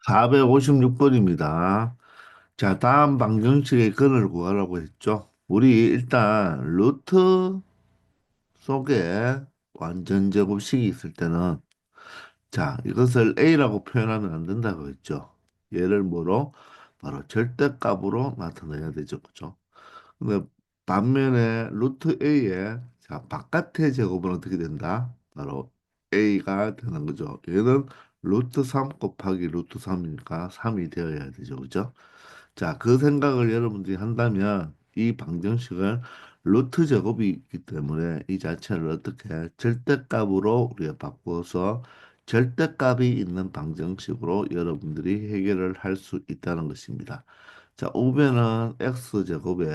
456번입니다. 자, 다음 방정식의 근을 구하라고 했죠. 우리 일단 루트 속에 완전 제곱식이 있을 때는 자, 이것을 A라고 표현하면 안 된다고 했죠. 얘를 뭐로? 바로 절대값으로 나타내야 되죠. 그죠? 근데 반면에 루트 A의 자, 바깥의 제곱은 어떻게 된다? 바로 A가 되는 거죠. 얘는 루트 3 곱하기 루트 3이니까 3이 되어야 되죠. 그죠? 자, 그 생각을 여러분들이 한다면 이 방정식을 루트 제곱이 있기 때문에 이 자체를 어떻게 절대값으로 우리가 바꿔서 절대값이 있는 방정식으로 여러분들이 해결을 할 수 있다는 것입니다. 자, 오면은 x 제곱에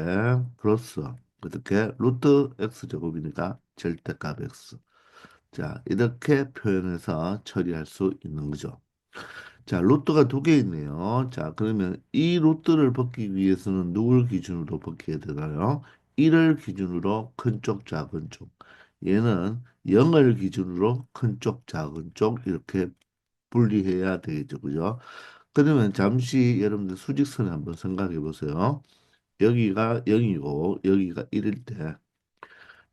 플러스 어떻게 루트 x 제곱이니까 절대값 x. 자, 이렇게 표현해서 처리할 수 있는 거죠. 자, 로또가 두 개 있네요. 자, 그러면 이 로또를 벗기 위해서는 누굴 기준으로 벗겨야 되나요? 1을 기준으로 큰 쪽, 작은 쪽. 얘는 0을 기준으로 큰 쪽, 작은 쪽 이렇게 분리해야 되겠죠. 그죠? 그러면 잠시 여러분들 수직선을 한번 생각해 보세요. 여기가 0이고 여기가 1일 때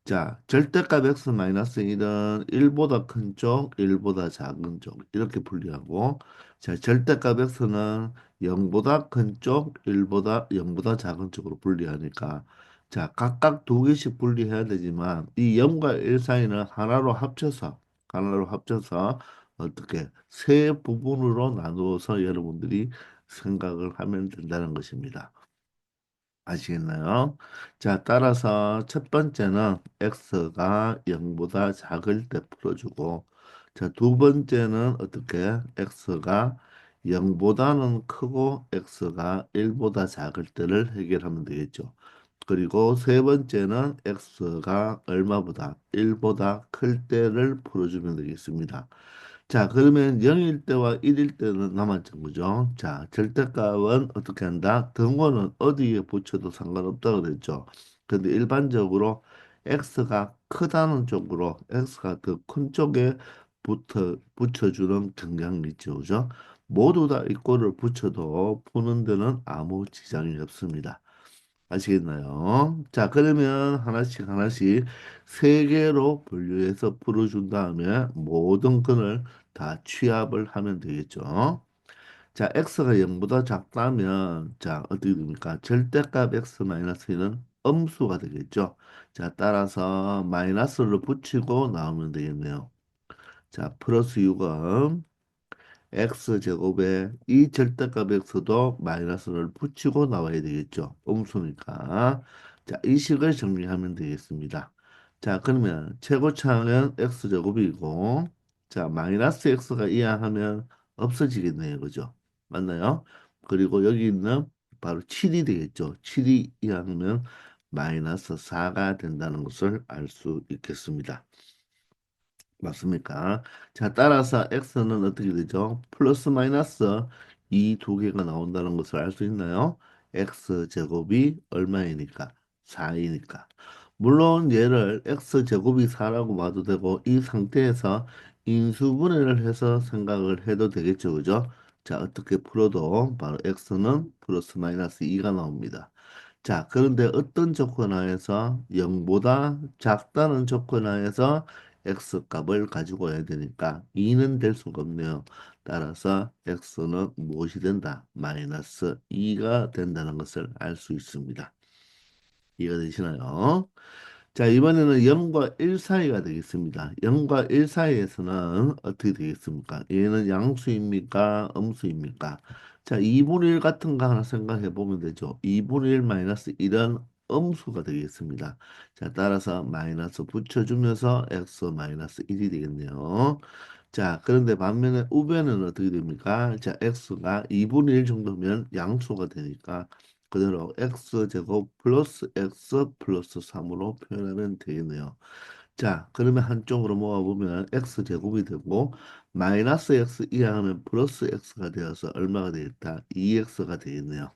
자, 절대값 x 마이너스 1은 1보다 큰 쪽, 1보다 작은 쪽 이렇게 분리하고 자, 절대값 x는 0보다 큰 쪽, 1보다 0보다 작은 쪽으로 분리하니까 자, 각각 두 개씩 분리해야 되지만 이 0과 1 사이는 하나로 합쳐서 어떻게 세 부분으로 나누어서 여러분들이 생각을 하면 된다는 것입니다. 아시겠나요? 자, 따라서 첫 번째는 x가 0보다 작을 때 풀어주고, 자, 두 번째는 어떻게 x가 0보다는 크고 x가 1보다 작을 때를 해결하면 되겠죠. 그리고 세 번째는 x가 얼마보다 1보다 클 때를 풀어주면 되겠습니다. 자, 그러면 0일 때와 1일 때는 남았죠, 그죠? 자, 절대값은 어떻게 한다? 등호는 어디에 붙여도 상관없다고 그랬죠. 근데 일반적으로 x가 크다는 쪽으로 x가 더 큰 쪽에 붙여주는 경향이 있죠, 그죠? 모두 다 이꼴을 붙여도 푸는 데는 아무 지장이 없습니다. 아시겠나요? 자, 그러면 하나씩 하나씩 세 개로 분류해서 풀어준 다음에 모든 건을 다 취합을 하면 되겠죠. 자, x가 0보다 작다면 자, 어떻게 됩니까? 절대값 x 마이너스 1은 음수가 되겠죠. 자, 따라서 마이너스를 붙이고 나오면 되겠네요. 자, 플러스 6은 x 제곱에 이 절대값 x도 마이너스를 붙이고 나와야 되겠죠. 음수니까. 자, 이 식을 정리하면 되겠습니다. 자, 그러면 최고차는 x 제곱이고, 자, 마이너스 x가 이하하면 없어지겠네요. 그죠? 맞나요? 그리고 여기 있는 바로 7이 되겠죠. 7이 이하하면 마이너스 4가 된다는 것을 알 수 있겠습니다. 맞습니까? 자, 따라서 x는 어떻게 되죠? 플러스 마이너스 이 두 개가 나온다는 것을 알 수 있나요? x 제곱이 얼마이니까? 4이니까. 물론 얘를 x 제곱이 4라고 봐도 되고 이 상태에서 인수분해를 해서 생각을 해도 되겠죠. 그죠? 자, 어떻게 풀어도 바로 x는 플러스 마이너스 2가 나옵니다. 자, 그런데 어떤 조건 하에서 0보다 작다는 조건 하에서 x 값을 가지고 와야 되니까 2는 될 수가 없네요. 따라서 x는 무엇이 된다? 마이너스 2가 된다는 것을 알 수 있습니다. 이해가 되시나요? 자, 이번에는 0과 1 사이가 되겠습니다. 0과 1 사이에서는 어떻게 되겠습니까? 얘는 양수입니까? 음수입니까? 자, 2분의 1 같은 거 하나 생각해 보면 되죠. 2분의 1 마이너스 1은 음수가 되겠습니다. 자, 따라서 마이너스 붙여주면서 x 마이너스 1이 되겠네요. 자, 그런데 반면에 우변은 어떻게 됩니까? 자, x가 2분의 1 정도면 양수가 되니까 그대로 x제곱 플러스 x 플러스 3으로 표현하면 되겠네요. 자, 그러면 한쪽으로 모아보면 x제곱이 되고 마이너스 x 이하하면 플러스 x가 되어서 얼마가 되겠다? 2x가 되겠네요.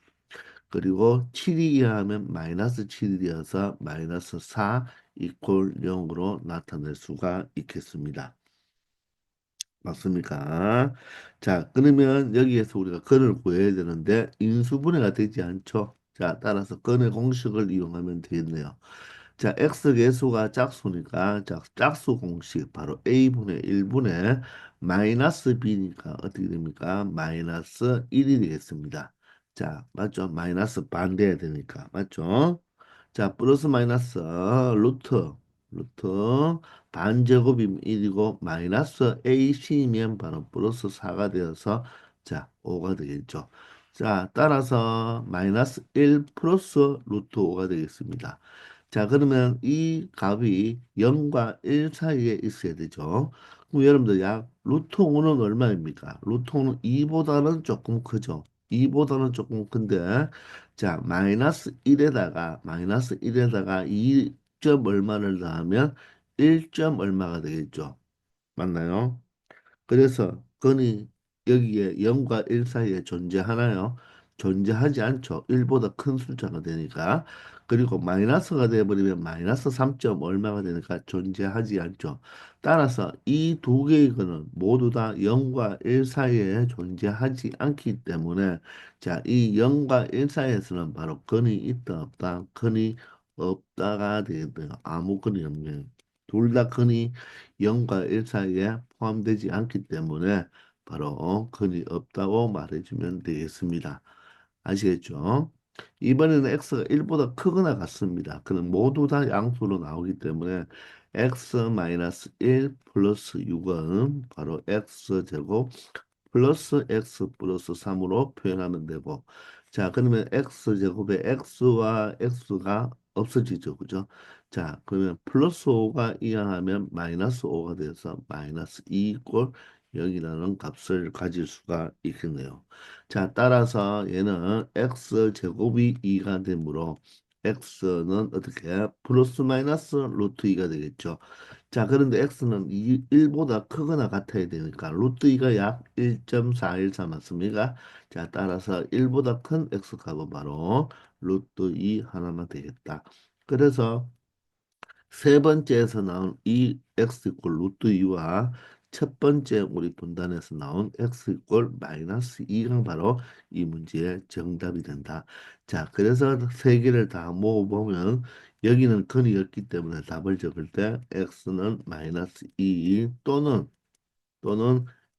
그리고 7이 이하하면 마이너스 7이 되어서 마이너스 4 이퀄 0으로 나타낼 수가 있겠습니다. 맞습니까? 자, 그러면 여기에서 우리가 건을 구해야 되는데 인수분해가 되지 않죠. 자, 따라서 건의 공식을 이용하면 되겠네요. 자, x 계수가 짝수니까 자, 짝수 공식 바로 a분의 1분의 마이너스 b니까 어떻게 됩니까? 마이너스 1이 되겠습니다. 자, 맞죠? 마이너스 반 돼야 되니까 맞죠? 자, 플러스 마이너스 루트 반제곱이면 1이고 마이너스 AC면 바로 플러스 4가 되어서 자 5가 되겠죠. 자 따라서 마이너스 1 플러스 루트 5가 되겠습니다. 자 그러면 이 값이 0과 1 사이에 있어야 되죠. 그럼 여러분들 약 루트 5는 얼마입니까? 루트 5는 2보다는 조금 크죠. 2보다는 조금 큰데 자 마이너스 1에다가 2점 얼마를 더하면 1점 얼마가 되겠죠. 맞나요? 그래서 건이 여기에 0과 1 사이에 존재하나요? 존재하지 않죠. 1보다 큰 숫자가 되니까. 그리고 마이너스가 되어버리면 마이너스 3점 얼마가 되니까 존재하지 않죠. 따라서 이 두 개의 건은 모두 다 0과 1 사이에 존재하지 않기 때문에 자, 이 0과 1 사이에서는 바로 건이 있다 없다, 건이 없다가 되겠네요. 아무 건이 없네요. 둘 다 건이 0과 1 사이에 포함되지 않기 때문에 바로 근이 없다고 말해주면 되겠습니다. 아시겠죠? 이번에는 x가 1보다 크거나 같습니다. 그는 모두 다 양수로 나오기 때문에 x-1 플러스 6은 바로 x제곱 플러스 x 플러스 3으로 표현하면 되고 자 그러면 x 제곱에 x와 x가 없어지죠 그죠 자 그러면 플러스 5가 이항하면 마이너스 5가 돼서 마이너스 2 이꼴 0이라는 값을 가질 수가 있겠네요 자 따라서 얘는 x 제곱이 2가 되므로 x는 어떻게 플러스 마이너스 루트 2가 되겠죠 자, 그런데 x는 1보다 크거나 같아야 되니까 루트 2가 약 1.414 맞습니까? 자, 따라서 1보다 큰 x 값은 바로 루트 2 하나만 되겠다. 그래서 세 번째에서 나온 이 x 이꼴 루트 2와 첫 번째 우리 분단에서 나온 x 이꼴 마이너스 2가 바로 이 문제의 정답이 된다. 자, 그래서 세 개를 다 모아보면 여기는 근이었기 때문에 답을 적을 때 x는 마이너스 2 또는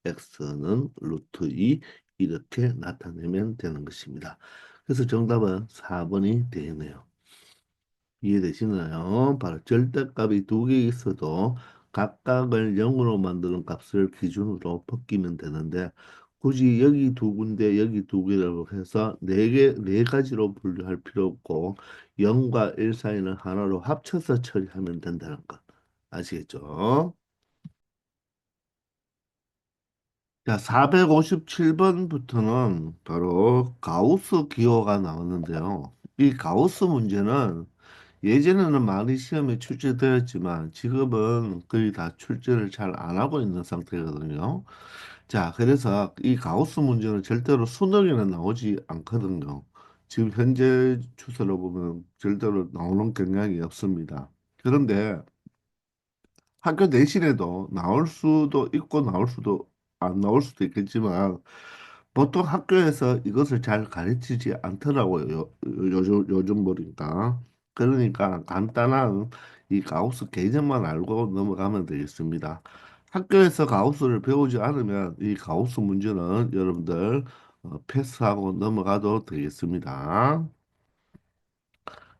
x는 루트 2 이렇게 나타내면 되는 것입니다. 그래서 정답은 4번이 되겠네요. 이해되시나요? 바로 절대값이 두 개 있어도 각각을 0으로 만드는 값을 기준으로 바뀌면 되는데 굳이 여기 두 군데 여기 두 개라고 해서 네 가지로 분류할 필요 없고 0과 1 사이는 하나로 합쳐서 처리하면 된다는 것 아시겠죠? 자, 457번부터는 바로 가우스 기호가 나왔는데요. 이 가우스 문제는 예전에는 많이 시험에 출제되었지만 지금은 거의 다 출제를 잘 안 하고 있는 상태거든요. 자, 그래서 이 가우스 문제는 절대로 수능에는 나오지 않거든요. 지금 현재 추세로 보면 절대로 나오는 경향이 없습니다. 그런데 학교 내신에도 나올 수도 있고 나올 수도 안 나올 수도 있겠지만 보통 학교에서 이것을 잘 가르치지 않더라고요. 요즘 보니까. 그러니까 간단한 이 가우스 개념만 알고 넘어가면 되겠습니다. 학교에서 가우스를 배우지 않으면 이 가우스 문제는 여러분들 패스하고 넘어가도 되겠습니다.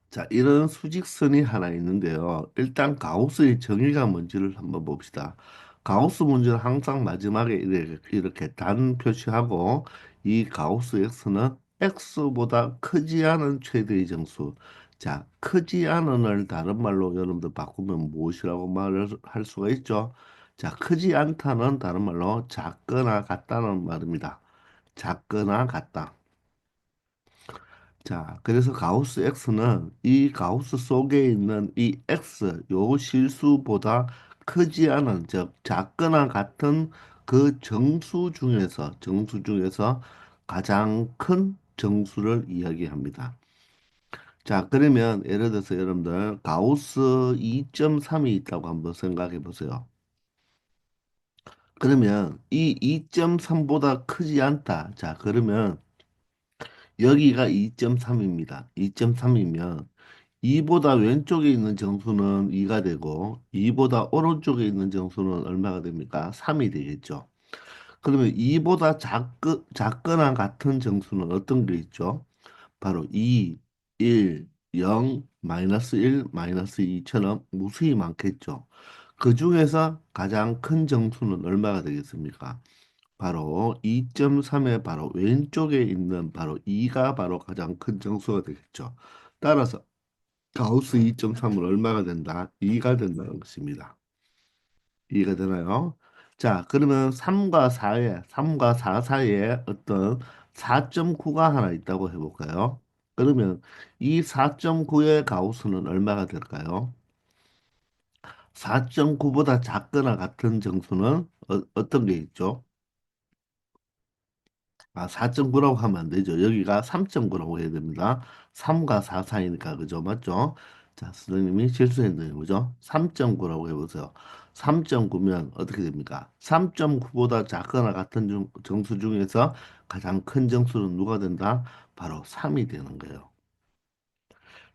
자, 이런 수직선이 하나 있는데요. 일단 가우스의 정의가 뭔지를 한번 봅시다. 가우스 문제는 항상 마지막에 이렇게 단 표시하고 이 가우스 x는 x보다 크지 않은 최대의 정수. 자, 크지 않은을 다른 말로 여러분들 바꾸면 무엇이라고 말을 할 수가 있죠? 자, 크지 않다는 다른 말로 작거나 같다는 말입니다. 작거나 같다. 자, 그래서 가우스 X는 이 가우스 속에 있는 이 X, 요 실수보다 크지 않은, 즉, 작거나 같은 그 정수 중에서 가장 큰 정수를 이야기합니다. 자, 그러면 예를 들어서 여러분들 가우스 2.3이 있다고 한번 생각해 보세요. 그러면 이 2.3보다 크지 않다. 자, 그러면 여기가 2.3입니다. 2.3이면 2보다 왼쪽에 있는 정수는 2가 되고 2보다 오른쪽에 있는 정수는 얼마가 됩니까? 3이 되겠죠. 그러면 2보다 작거나 같은 정수는 어떤 게 있죠? 바로 2, 1, 0, 마이너스 1, 마이너스 2처럼 무수히 많겠죠. 그 중에서 가장 큰 정수는 얼마가 되겠습니까? 바로 2.3의 바로 왼쪽에 있는 바로 2가 바로 가장 큰 정수가 되겠죠. 따라서 가우스 2.3은 얼마가 된다? 2가 된다는 것입니다. 이해가 되나요? 자, 그러면 3과 4 사이에 어떤 4.9가 하나 있다고 해볼까요? 그러면 이 4.9의 가우스는 얼마가 될까요? 4.9보다 작거나 같은 정수는 어떤 게 있죠? 4.9라고 하면 안 되죠. 여기가 3.9라고 해야 됩니다. 3과 4 사이니까 그죠? 맞죠? 자, 선생님이 실수했네요. 그죠? 3.9라고 해보세요. 3.9면 어떻게 됩니까? 3.9보다 작거나 같은 정수 중에서 가장 큰 정수는 누가 된다? 바로 3이 되는 거예요.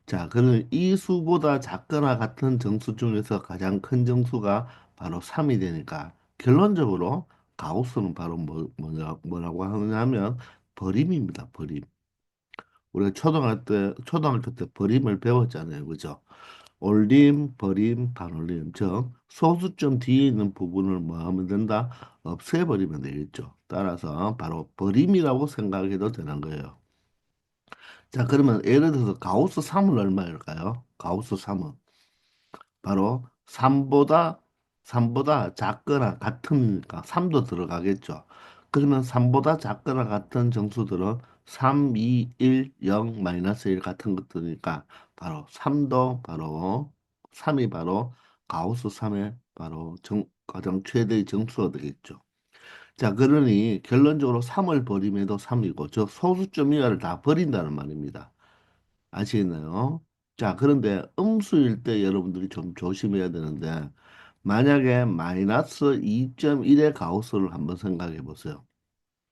자, 그러면 이 수보다 작거나 같은 정수 중에서 가장 큰 정수가 바로 3이 되니까 결론적으로 가우스는 바로 뭐라고 하느냐면 버림입니다. 버림. 우리가 초등학교 때 버림을 배웠잖아요. 그죠? 올림, 버림, 반올림. 즉, 소수점 뒤에 있는 부분을 뭐 하면 된다? 없애버리면 되겠죠. 따라서 바로 버림이라고 생각해도 되는 거예요. 자, 그러면 예를 들어서 가우스 3은 얼마일까요? 가우스 3은 바로 3보다 작거나 같으니까 3도 들어가겠죠. 그러면 3보다 작거나 같은 정수들은 3, 2, 1, 0, 마이너스 1 같은 것들이니까 바로 3도 바로 3이 바로 가우스 3의 바로 가장 최대의 정수가 되겠죠. 자, 그러니 결론적으로 3을 버림해도 3이고 즉 소수점 이하를 다 버린다는 말입니다. 아시겠나요? 자, 그런데 음수일 때 여러분들이 좀 조심해야 되는데, 만약에 마이너스 2.1의 가우스를 한번 생각해 보세요.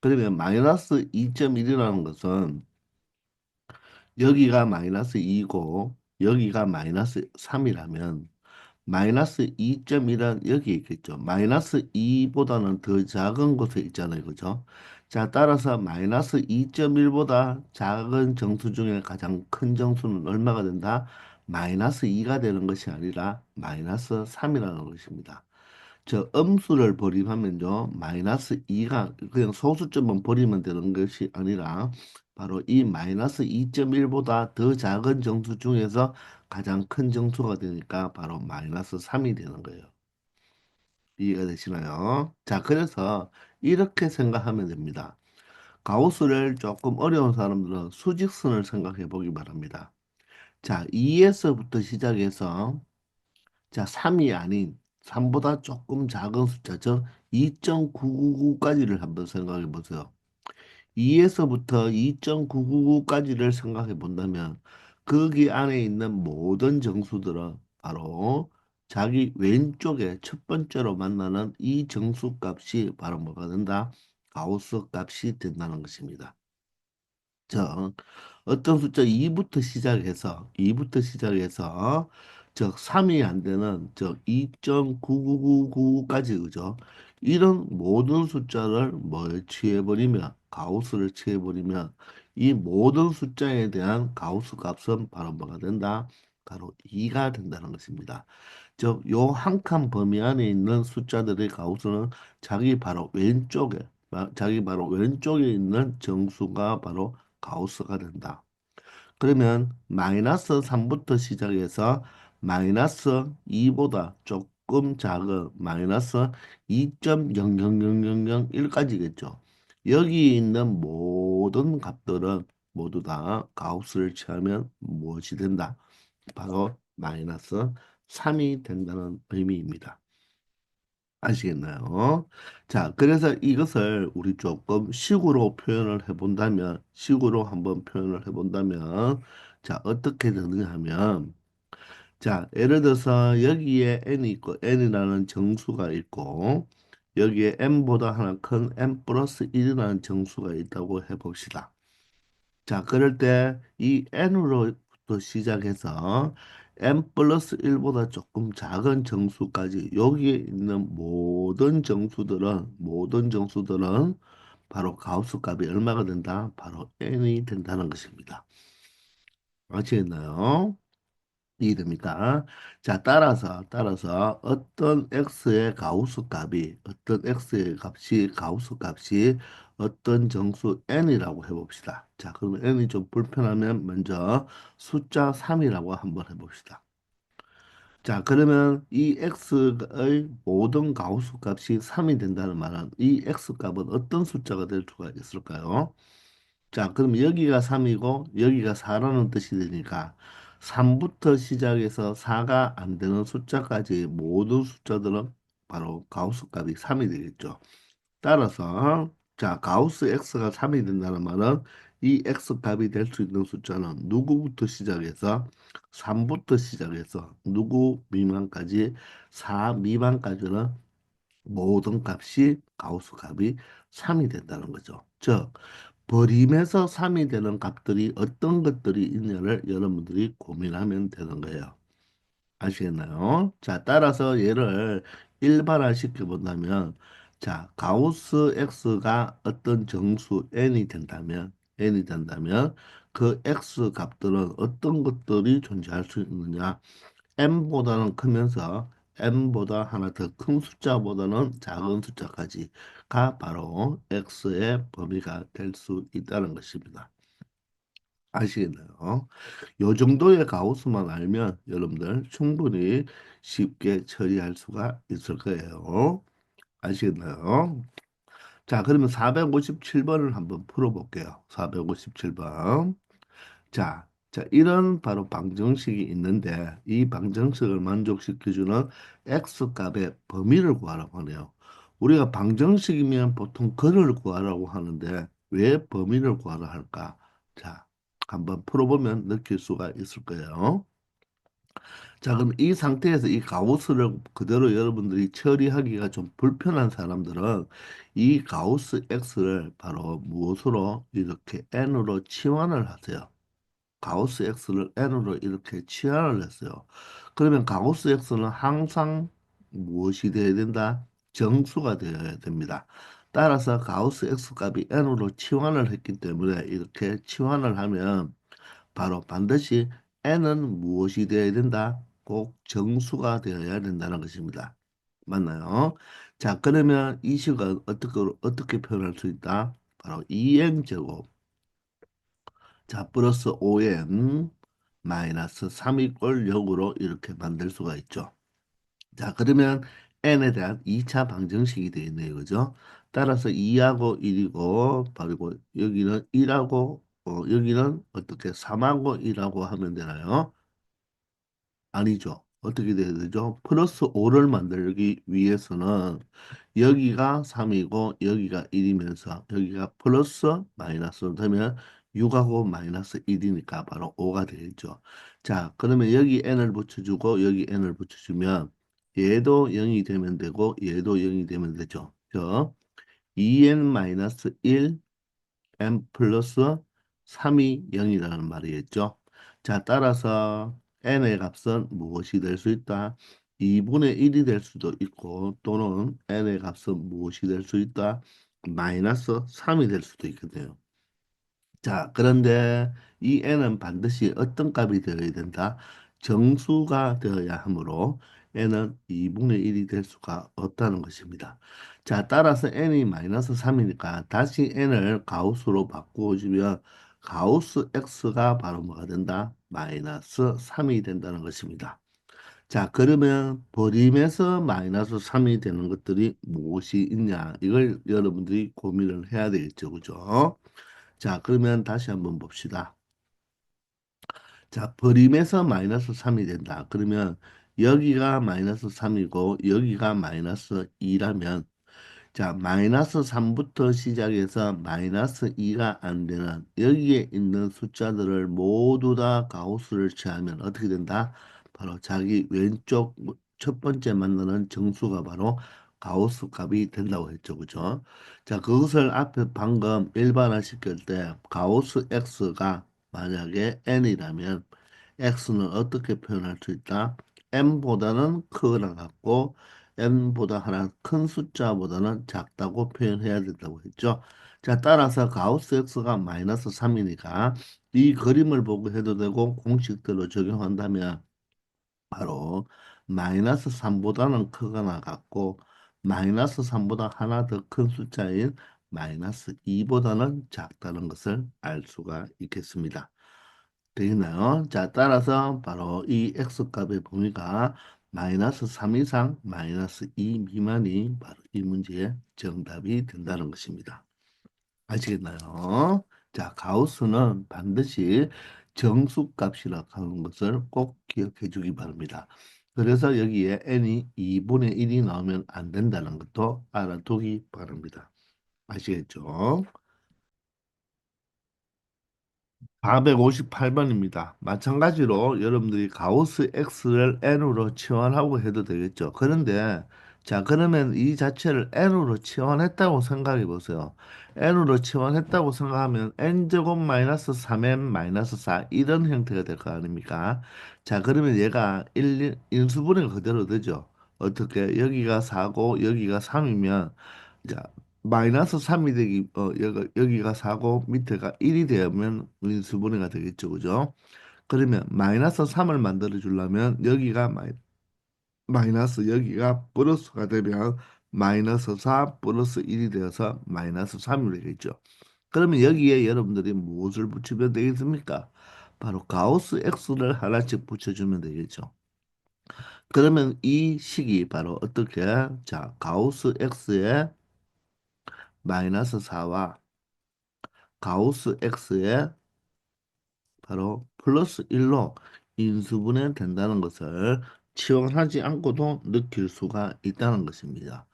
그러면 마이너스 2.1이라는 것은 여기가 마이너스 2고 여기가 마이너스 3이라면 마이너스 2.1은 여기 있겠죠. 마이너스 2보다는 더 작은 곳에 있잖아요. 그죠? 자, 따라서 마이너스 2.1보다 작은 정수 중에 가장 큰 정수는 얼마가 된다? 마이너스 2가 되는 것이 아니라 마이너스 3이라는 것입니다. 저 음수를 버림하면요, 마이너스 2가 그냥 소수점만 버리면 되는 것이 아니라 바로 이 마이너스 2.1보다 더 작은 정수 중에서 가장 큰 정수가 되니까 바로 마이너스 3이 되는 거예요. 이해가 되시나요? 자, 그래서 이렇게 생각하면 됩니다. 가우스를 조금 어려운 사람들은 수직선을 생각해 보기 바랍니다. 자, 2에서부터 시작해서 자, 3이 아닌 3보다 조금 작은 숫자, 즉 2.999까지를 한번 생각해 보세요. 2에서부터 2.999까지를 생각해 본다면 거기 안에 있는 모든 정수들은 바로 자기 왼쪽에 첫 번째로 만나는 이 정수 값이 바로 뭐가 된다? 가우스 값이 된다는 것입니다. 즉, 어떤 숫자 2부터 시작해서 즉 3이 안 되는 즉 2.9999까지 그죠? 이런 모든 숫자를 뭘 취해버리면 가우스를 취해버리면 이 모든 숫자에 대한 가우스 값은 바로 뭐가 된다? 바로 2가 된다는 것입니다. 즉, 요 한 칸 범위 안에 있는 숫자들의 가우스는 자기 바로 왼쪽에 있는 정수가 바로 가우스가 된다. 그러면 마이너스 3부터 시작해서 마이너스 2보다 조금 작은 마이너스 2.0000001까지겠죠. 여기 있는 모든 값들은 모두 다 가우스를 취하면 무엇이 된다? 바로 마이너스 3이 된다는 의미입니다. 아시겠나요? 자, 그래서 이것을 우리 조금 식으로 한번 표현을 해본다면, 자, 어떻게 되느냐 하면, 자, 예를 들어서 여기에 n이 있고, n이라는 정수가 있고, 여기에 n보다 하나 큰 n 플러스 1이라는 정수가 있다고 해봅시다. 자, 그럴 때 이 n으로부터 시작해서 n 플러스 1보다 조금 작은 정수까지 여기에 있는 모든 정수들은 바로 가우스 값이 얼마가 된다? 바로 n이 된다는 것입니다. 아시겠나요? 이해됩니까? 자, 따라서 어떤 x의 값이 어떤 정수 n이라고 해봅시다. 자, 그러면 n이 좀 불편하면 먼저 숫자 3이라고 한번 해봅시다. 자, 그러면 이 x의 모든 가우스 값이 3이 된다는 말은 이 x 값은 어떤 숫자가 될 수가 있을까요? 자, 그럼 여기가 3이고 여기가 4라는 뜻이 되니까 3부터 시작해서 4가 안 되는 숫자까지 모든 숫자들은 바로 가우스 값이 3이 되겠죠. 따라서 자, 가우스 x가 3이 된다는 말은 이 x 값이 될 수 있는 숫자는 누구부터 시작해서 3부터 시작해서 누구 미만까지 4 미만까지는 모든 값이 가우스 값이 3이 된다는 거죠. 즉 버림에서 3이 되는 값들이 어떤 것들이 있냐를 여러분들이 고민하면 되는 거예요. 아시겠나요? 자, 따라서 얘를 일반화시켜 본다면, 자, 가우스 x가 어떤 정수 n이 된다면, 그 x 값들은 어떤 것들이 존재할 수 있느냐? m보다는 크면서 m보다 하나 더 큰 숫자보다는 작은 숫자까지가 바로 x의 범위가 될 수 있다는 것입니다. 아시겠나요? 요 정도의 가우스만 알면 여러분들 충분히 쉽게 처리할 수가 있을 거예요. 아시겠나요? 자, 그러면 457번을 한번 풀어볼게요. 457번. 이런 바로 방정식이 있는데 이 방정식을 만족시켜주는 x 값의 범위를 구하라고 하네요. 우리가 방정식이면 보통 근을 구하라고 하는데 왜 범위를 구하라 할까? 자, 한번 풀어보면 느낄 수가 있을 거예요. 자, 그럼 이 상태에서 이 가우스를 그대로 여러분들이 처리하기가 좀 불편한 사람들은 이 가우스 x를 바로 무엇으로 이렇게 n으로 치환을 하세요. 가우스 x를 n으로 이렇게 치환을 했어요. 그러면 가우스 x는 항상 무엇이 되어야 된다? 정수가 되어야 됩니다. 따라서 가우스 x 값이 n으로 치환을 했기 때문에 이렇게 치환을 하면 바로 반드시 n은 무엇이 되어야 된다? 꼭 정수가 되어야 된다는 것입니다. 맞나요? 자, 그러면 이 식은 어떻게 표현할 수 있다? 바로 2n 제곱 자, 플러스 5n 마이너스 3이 꼴 역으로 이렇게 만들 수가 있죠. 자, 그러면 n에 대한 2차 방정식이 되어 있네요. 그죠? 따라서 2하고 1이고, 그리고 여기는 1하고, 여기는 어떻게 3하고 1하고 하면 되나요? 아니죠. 어떻게 돼야 되죠? 플러스 5를 만들기 위해서는 여기가 3이고 여기가 1이면서 여기가 플러스 마이너스로 되면 6하고 마이너스 1이니까 바로 5가 되겠죠. 자, 그러면 여기 n을 붙여주고 여기 n을 붙여주면 얘도 0이 되면 되고 얘도 0이 되면 되죠. 2n-1 n 플러스 3이 0이라는 말이겠죠. 자, 따라서 n의 값은 무엇이 될 수 있다? 2분의 1이 될 수도 있고 또는 n의 값은 무엇이 될 수 있다? 마이너스 3이 될 수도 있겠네요. 자, 그런데 이 n은 반드시 어떤 값이 되어야 된다? 정수가 되어야 하므로 n은 2분의 1이 될 수가 없다는 것입니다. 자, 따라서 n이 마이너스 3이니까 다시 n을 가우스로 바꾸어주면 가우스 x가 바로 뭐가 된다? 마이너스 3이 된다는 것입니다. 자, 그러면 버림에서 마이너스 3이 되는 것들이 무엇이 있냐? 이걸 여러분들이 고민을 해야 되겠죠. 그죠? 자, 그러면 다시 한번 봅시다. 자, 버림에서 마이너스 3이 된다. 그러면 여기가 마이너스 3이고 여기가 마이너스 2라면 자, 마이너스 3부터 시작해서 마이너스 2가 안 되는 여기에 있는 숫자들을 모두 다 가우스를 취하면 어떻게 된다? 바로 자기 왼쪽 첫 번째 만나는 정수가 바로 가우스 값이 된다고 했죠. 그죠? 자, 그것을 앞에 방금 일반화 시킬 때 가우스 x가 만약에 n이라면 x는 어떻게 표현할 수 있다? n보다는 크거나 같고 n보다 하나 큰 숫자보다는 작다고 표현해야 된다고 했죠. 자, 따라서 가우스 x가 마이너스 3이니까 이 그림을 보고 해도 되고 공식대로 적용한다면 바로 마이너스 3보다는 크거나 같고 마이너스 3보다 하나 더 큰 숫자인 마이너스 2보다는 작다는 것을 알 수가 있겠습니다. 되겠나요? 자, 따라서 바로 이 x값의 범위가 마이너스 3 이상 마이너스 2 미만이 바로 이 문제의 정답이 된다는 것입니다. 아시겠나요? 자, 가우스는 반드시 정수값이라 하는 것을 꼭 기억해 주기 바랍니다. 그래서 여기에 n이 2분의 1이 나오면 안 된다는 것도 알아두기 바랍니다. 아시겠죠? 458번입니다. 마찬가지로 여러분들이 가우스 X를 N으로 치환하고 해도 되겠죠. 그런데 자, 그러면 이 자체를 N으로 치환했다고 생각해 보세요. N으로 치환했다고 생각하면 N제곱 마이너스 3N 마이너스 4 이런 형태가 될 거 아닙니까? 자, 그러면 얘가 인수분해가 그대로 되죠. 어떻게? 여기가 4고 여기가 3이면 자, 마이너스 3이 여기가 4고 밑에가 1이 되면 인수분해가 되겠죠. 그죠? 그러면 마이너스 3을 만들어 주려면 여기가 마이너스 여기가 플러스가 되면 마이너스 4 플러스 1이 되어서 마이너스 3이 되겠죠. 그러면 여기에 여러분들이 무엇을 붙이면 되겠습니까? 바로 가우스 X를 하나씩 붙여주면 되겠죠. 그러면 이 식이 바로 어떻게? 자, 가우스 X의 마이너스 4와 가우스 X의 바로 플러스 1로 인수분해 된다는 것을 치환하지 않고도 느낄 수가 있다는 것입니다.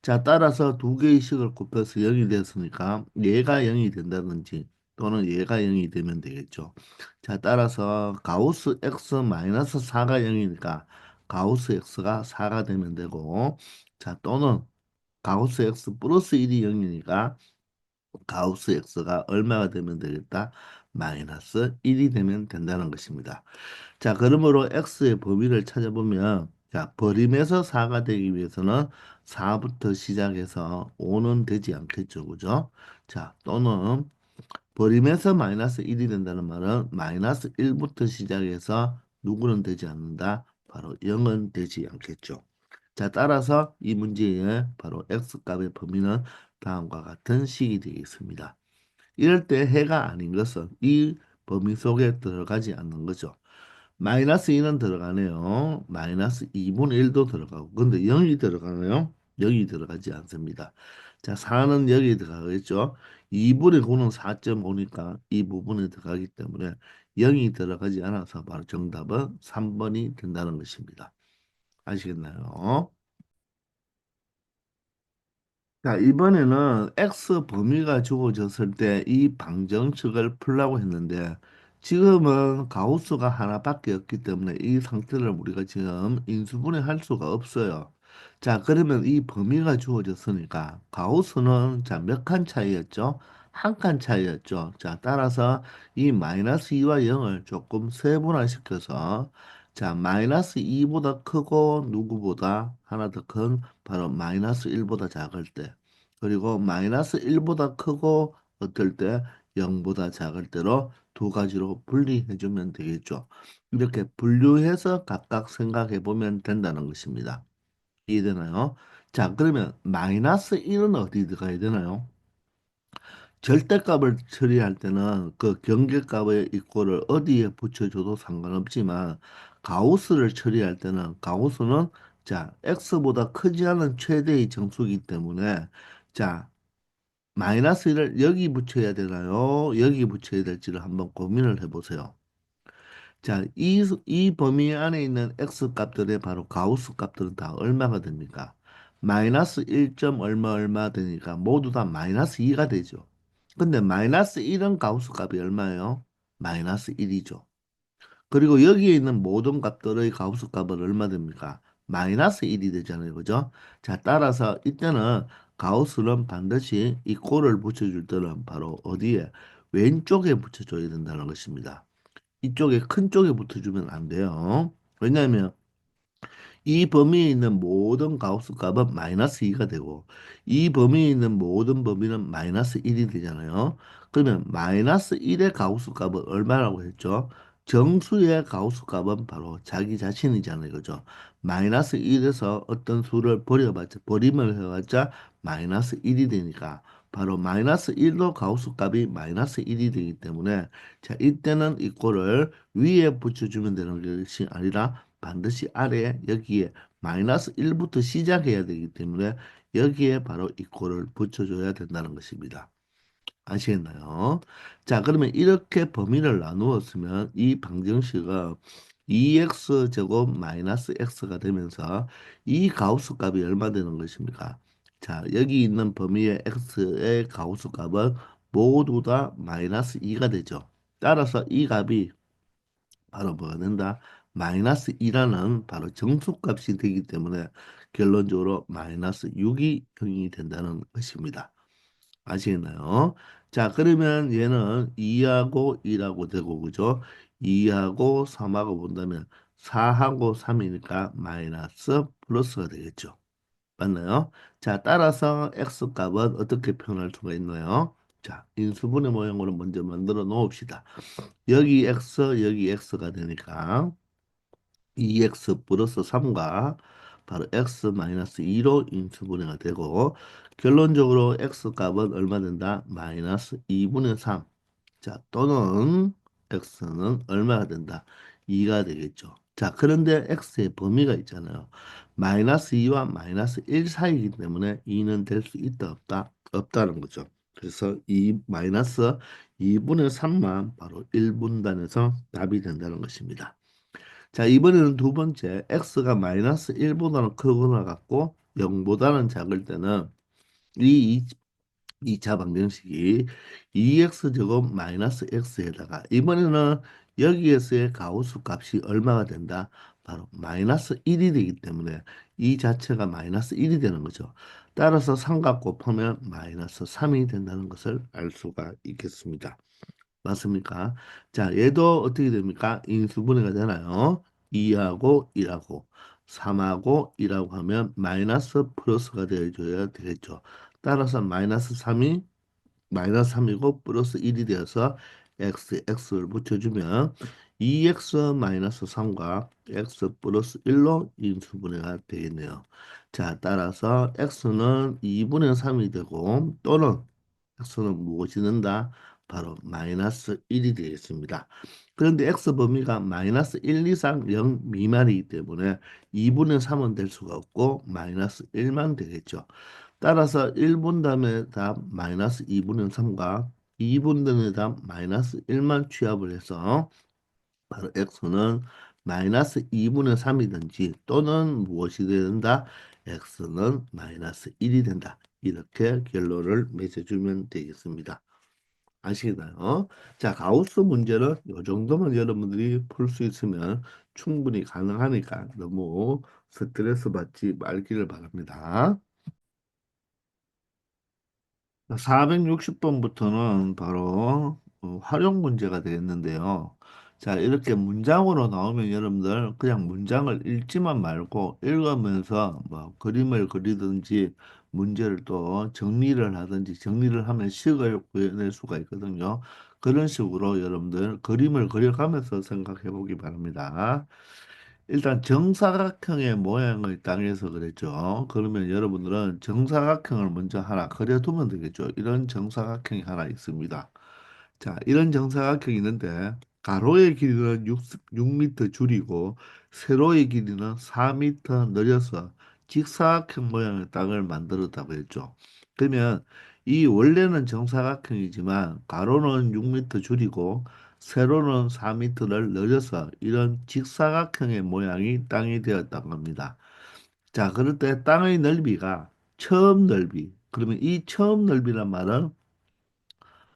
자, 따라서 두 개의 식을 곱해서 0이 됐으니까 얘가 0이 된다든지 또는 얘가 0이 되면 되겠죠. 자, 따라서 가우스 x 마이너스 4가 0이니까 가우스 x가 4가 되면 되고 자, 또는 가우스 x 플러스 1이 0이니까 가우스 x가 얼마가 되면 되겠다? 마이너스 1이 되면 된다는 것입니다. 자, 그러므로 x의 범위를 찾아보면 자, 버림에서 4가 되기 위해서는 4부터 시작해서 5는 되지 않겠죠. 그죠? 자, 또는 버림에서 마이너스 1이 된다는 말은 마이너스 1부터 시작해서 누구는 되지 않는다? 바로 0은 되지 않겠죠. 자, 따라서 이 문제의 바로 x값의 범위는 다음과 같은 식이 되겠습니다. 이럴 때 해가 아닌 것은 이 범위 속에 들어가지 않는 거죠. 마이너스 2는 들어가네요. 마이너스 2분의 1도 들어가고. 근데 0이 들어가나요? 0이 들어가지 않습니다. 자, 4는 여기에 들어가겠죠. 2분의 9는 4.5니까 이 부분에 들어가기 때문에 0이 들어가지 않아서 바로 정답은 3번이 된다는 것입니다. 아시겠나요? 자, 이번에는 X 범위가 주어졌을 때 이 방정식을 풀라고 했는데 지금은 가우스가 하나밖에 없기 때문에 이 상태를 우리가 지금 인수분해 할 수가 없어요. 자, 그러면 이 범위가 주어졌으니까 가우스는 자, 몇 칸 차이였죠? 한 칸 차이였죠. 자, 따라서 이 마이너스 2와 0을 조금 세분화시켜서 자, 마이너스 2보다 크고 누구보다 하나 더 큰 바로 마이너스 1보다 작을 때 그리고 마이너스 1보다 크고 어떨 때 0보다 작을 때로 두 가지로 분리해 주면 되겠죠. 이렇게 분류해서 각각 생각해 보면 된다는 것입니다. 이해되나요? 자, 그러면 마이너스 1은 어디 들어가야 되나요? 절대값을 처리할 때는 그 경계값의 이꼴을 어디에 붙여줘도 상관없지만 가우스를 처리할 때는 가우스는 자, x보다 크지 않은 최대의 정수이기 때문에 자, 마이너스 1을 여기 붙여야 되나요? 여기 붙여야 될지를 한번 고민을 해보세요. 자, 이 범위 안에 있는 x 값들의 바로 가우스 값들은 다 얼마가 됩니까? 마이너스 1. 얼마 얼마 되니까 모두 다 마이너스 2가 되죠. 근데 마이너스 1은 가우스 값이 얼마예요? 마이너스 1이죠. 그리고 여기에 있는 모든 값들의 가우스 값은 얼마 됩니까? 마이너스 1이 되잖아요. 그죠? 자, 따라서 이때는 가우스는 반드시 이 꼴을 붙여줄 때는 바로 어디에? 왼쪽에 붙여줘야 된다는 것입니다. 이쪽에 큰 쪽에 붙여주면 안 돼요. 왜냐하면 이 범위에 있는 모든 가우스 값은 마이너스 2가 되고 이 범위에 있는 모든 범위는 마이너스 1이 되잖아요. 그러면 마이너스 1의 가우스 값은 얼마라고 했죠? 정수의 가우스 값은 바로 자기 자신이잖아요. 그죠? 마이너스 1에서 어떤 수를 버려봤자 버림을 해봤자 마이너스 1이 되니까 바로 마이너스 1로 가우스 값이 마이너스 1이 되기 때문에 자 이때는 이 꼴을 위에 붙여주면 되는 것이 아니라 반드시 아래에 여기에 마이너스 1부터 시작해야 되기 때문에 여기에 바로 이꼴을 붙여줘야 된다는 것입니다. 아시겠나요? 자, 그러면 이렇게 범위를 나누었으면 이 방정식은 2x 제곱 마이너스 x가 되면서 이 가우스 값이 얼마 되는 것입니까? 자, 여기 있는 범위의 x의 가우스 값은 모두 다 마이너스 2가 되죠. 따라서 이 값이 바로 뭐가 된다? 마이너스 2라는 바로 정수값이 되기 때문에 결론적으로 마이너스 6이 형성이 된다는 것입니다. 아시겠나요? 자, 그러면 얘는 2하고 1하고 되고, 그죠? 2하고 3하고 본다면 4하고 3이니까 마이너스 플러스가 되겠죠. 맞나요? 자, 따라서 x 값은 어떻게 표현할 수가 있나요? 자, 인수분해 모양으로 먼저 만들어 놓읍시다. 여기 x, 여기 x가 되니까 2x 플러스 3과 바로 x 마이너스 2로 인수분해가 되고 결론적으로 x 값은 얼마 된다? 마이너스 2분의 3. 자, 또는 x는 얼마가 된다? 2가 되겠죠. 자, 그런데 x의 범위가 있잖아요. 마이너스 2와 마이너스 1 사이이기 때문에 2는 될 수 있다 없다? 없다는 거죠. 그래서 이 마이너스 2분의 3만 바로 1분단에서 답이 된다는 것입니다. 자, 이번에는 두 번째, x가 마이너스 1보다는 크거나 같고 0보다는 작을 때는 이 2차 방정식이 2x 제곱 마이너스 x에다가 이번에는 여기에서의 가우스 값이 얼마가 된다? 바로 마이너스 1이 되기 때문에 이 자체가 마이너스 1이 되는 거죠. 따라서 삼각 곱하면 마이너스 3이 된다는 것을 알 수가 있겠습니다. 맞습니까? 자, 얘도 어떻게 됩니까? 인수분해가 되나요? 2하고 1하고 3하고 1하고 하면 마이너스 플러스가 되어줘야 되겠죠. 따라서 마이너스 3이 마이너스 3이고 플러스 1이 되어서 x를 붙여주면 2x 마이너스 3과 x 플러스 1로 인수분해가 되겠네요. 자, 따라서 x는 2분의 3이 되고 또는 x는 무엇이 된다? 바로 마이너스 1이 되겠습니다. 그런데 x 범위가 마이너스 1 이상 0 미만이기 때문에 2분의 3은 될 수가 없고 마이너스 1만 되겠죠. 따라서 1분담의 답 마이너스 2분의 3과 2분담의 답 마이너스 1만 취합을 해서 바로 x는 마이너스 2분의 3이든지 또는 무엇이 된다? x는 마이너스 1이 된다. 이렇게 결론을 맺어주면 되겠습니다. 아시겠나요? 자, 가우스 문제는 이 정도만 여러분들이 풀 수 있으면 충분히 가능하니까 너무 스트레스 받지 말기를 바랍니다. 460번부터는 바로 활용 문제가 되겠는데요. 자, 이렇게 문장으로 나오면 여러분들 그냥 문장을 읽지만 말고 읽으면서 뭐 그림을 그리든지 문제를 또 정리를 하든지 정리를 하면 식을 구해낼 수가 있거든요. 그런 식으로 여러분들 그림을 그려가면서 생각해 보기 바랍니다. 일단 정사각형의 모양을 땅에서 그랬죠. 그러면 여러분들은 정사각형을 먼저 하나 그려두면 되겠죠. 이런 정사각형이 하나 있습니다. 자, 이런 정사각형이 있는데 가로의 길이는 6m 줄이고 세로의 길이는 4m 늘려서 직사각형 모양의 땅을 만들었다고 했죠. 그러면 이 원래는 정사각형이지만 가로는 6m 줄이고 세로는 4m를 늘려서 이런 직사각형의 모양이 땅이 되었다고 합니다. 자, 그럴 때 땅의 넓이가 처음 넓이. 그러면 이 처음 넓이란 말은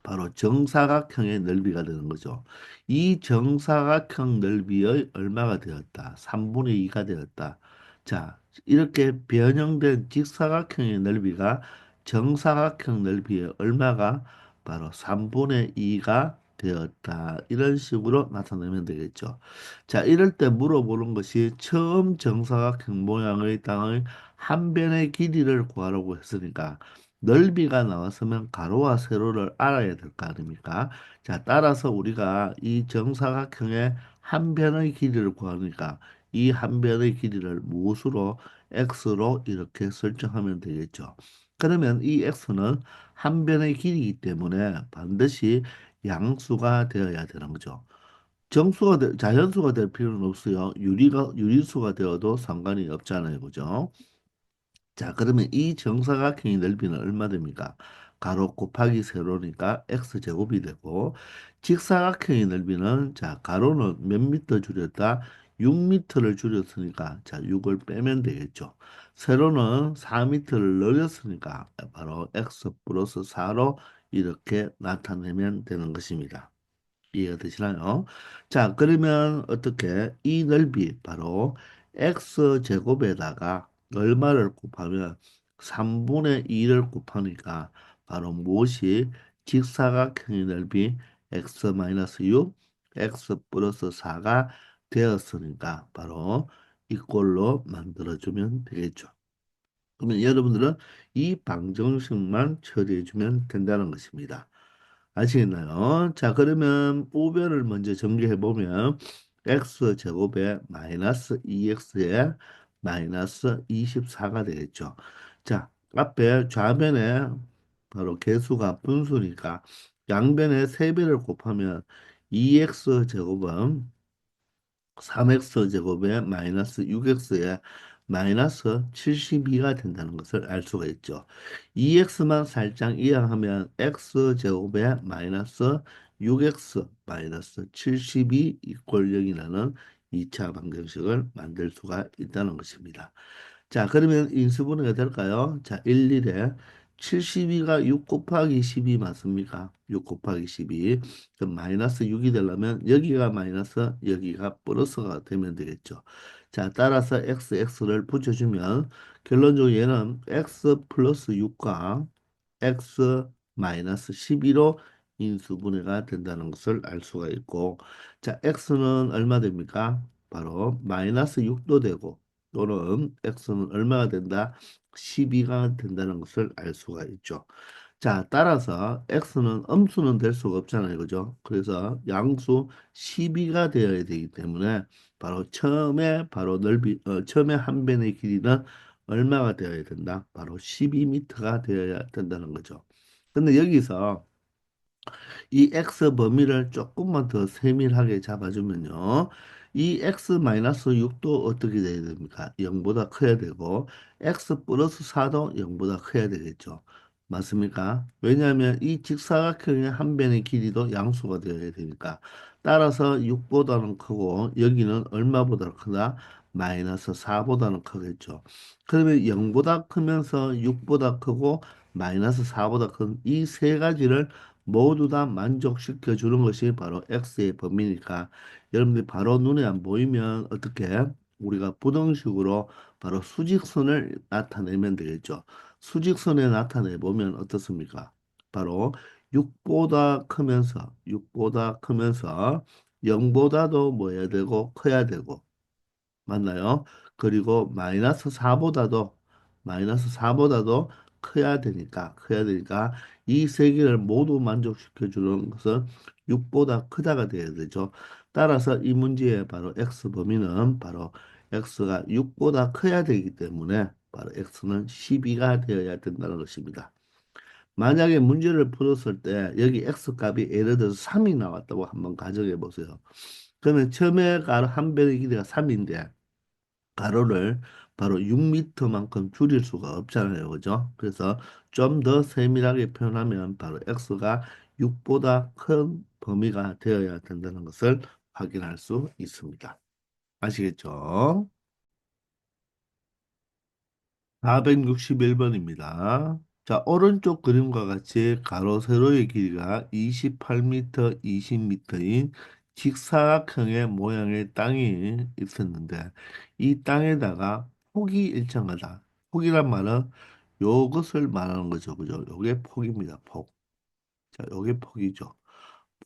바로 정사각형의 넓이가 되는 거죠. 이 정사각형 넓이의 얼마가 되었다? 3분의 2가 되었다. 자, 이렇게 변형된 직사각형의 넓이가 정사각형 넓이의 얼마가 바로 3분의 2가 되었다. 이런 식으로 나타내면 되겠죠. 자, 이럴 때 물어보는 것이 처음 정사각형 모양의 땅의 한 변의 길이를 구하라고 했으니까 넓이가 나왔으면 가로와 세로를 알아야 될 거 아닙니까? 자, 따라서 우리가 이 정사각형의 한 변의 길이를 구하니까 이 한 변의 길이를 무수로 x로 이렇게 설정하면 되겠죠. 그러면 이 x는 한 변의 길이이기 때문에 반드시 양수가 되어야 되는 거죠. 자연수가 될 필요는 없어요. 유리수가 되어도 상관이 없잖아요. 그죠? 자, 그러면 이 정사각형의 넓이는 얼마 됩니까? 가로 곱하기 세로니까 x제곱이 되고, 직사각형의 넓이는, 자, 가로는 몇 미터 줄였다? 6미터를 줄였으니까, 자, 6을 빼면 되겠죠. 세로는 4미터를 늘렸으니까, 바로 x 플러스 4로 이렇게 나타내면 되는 것입니다. 이해가 되시나요? 자, 그러면 어떻게 이 넓이 바로 x 제곱에다가 얼마를 곱하면 3분의 2를 곱하니까 바로 무엇이 직사각형의 넓이 x 마이너스 6, x 플러스 4가 되었으니까 바로 이꼴로 만들어주면 되겠죠. 그러면 여러분들은 이 방정식만 처리해 주면 된다는 것입니다. 아시겠나요? 자, 그러면 우변을 먼저 정리해 보면 x 제곱에 마이너스 2x에 마이너스 24가 되겠죠. 자, 앞에 좌변에 바로 개수가 분수니까 양변에 3배를 곱하면 2x 제곱은 3x 제곱에 마이너스 6x에 마이너스 72가 된다는 것을 알 수가 있죠. 2x만 살짝 이항하면 x 제곱에 마이너스 6x 마이너스 72 이꼴 0이라는 2차 방정식을 만들 수가 있다는 것입니다. 자, 그러면 인수분해가 될까요? 자, 1, 1에 72가 6 곱하기 12 맞습니까? 6 곱하기 12. 그럼 마이너스 6이 되려면 여기가 마이너스 여기가 플러스가 되면 되겠죠. 자, 따라서 x를 붙여주면 결론적으로 얘는 x 플러스 6과 x 마이너스 12로 인수분해가 된다는 것을 알 수가 있고, 자, x는 얼마 됩니까? 바로 마이너스 6도 되고 또는 x는 얼마가 된다? 12가 된다는 것을 알 수가 있죠. 자, 따라서 x는 음수는 될 수가 없잖아요. 그죠? 그래서 양수 12가 되어야 되기 때문에 바로 처음에 한 변의 길이는 얼마가 되어야 된다? 바로 12m가 되어야 된다는 거죠. 근데 여기서 이 x 범위를 조금만 더 세밀하게 잡아주면요. 이 x-6도 어떻게 돼야 됩니까? 0보다 커야 되고 x 플러스 4도 0보다 커야 되겠죠. 맞습니까? 왜냐하면 이 직사각형의 한 변의 길이도 양수가 되어야 되니까. 따라서 6보다는 크고 여기는 얼마보다 크다? 마이너스 4보다는 크겠죠. 그러면 0보다 크면서 6보다 크고 마이너스 4보다 큰 이 세 가지를 모두 다 만족시켜 주는 것이 바로 X의 범위니까 여러분들이 바로 눈에 안 보이면 어떻게 우리가 부등식으로 바로 수직선을 나타내면 되겠죠. 수직선에 나타내 보면 어떻습니까? 바로 6보다 크면서 0보다도 뭐 해야 되고 커야 되고 맞나요? 그리고 마이너스 4보다도 커야 되니까 이 세 개를 모두 만족시켜 주는 것은 6보다 크다가 되어야 되죠. 따라서 이 문제의 바로 x 범위는 바로 x가 6보다 커야 되기 때문에 바로 x는 12가 되어야 된다는 것입니다. 만약에 문제를 풀었을 때 여기 x 값이 예를 들어서 3이 나왔다고 한번 가정해 보세요. 그러면 처음에 한 변의 길이가 3인데 가로를 바로 6m만큼 줄일 수가 없잖아요. 그죠? 그래서 좀 더 세밀하게 표현하면 바로 x가 6보다 큰 범위가 되어야 된다는 것을 확인할 수 있습니다. 아시겠죠? 461번입니다. 자, 오른쪽 그림과 같이 가로 세로의 길이가 28m, 20m인 직사각형의 모양의 땅이 있었는데 이 땅에다가 폭이 일정하다. 폭이란 말은 요것을 말하는 거죠. 그죠? 요게 폭입니다. 폭. 자, 요게 폭이죠.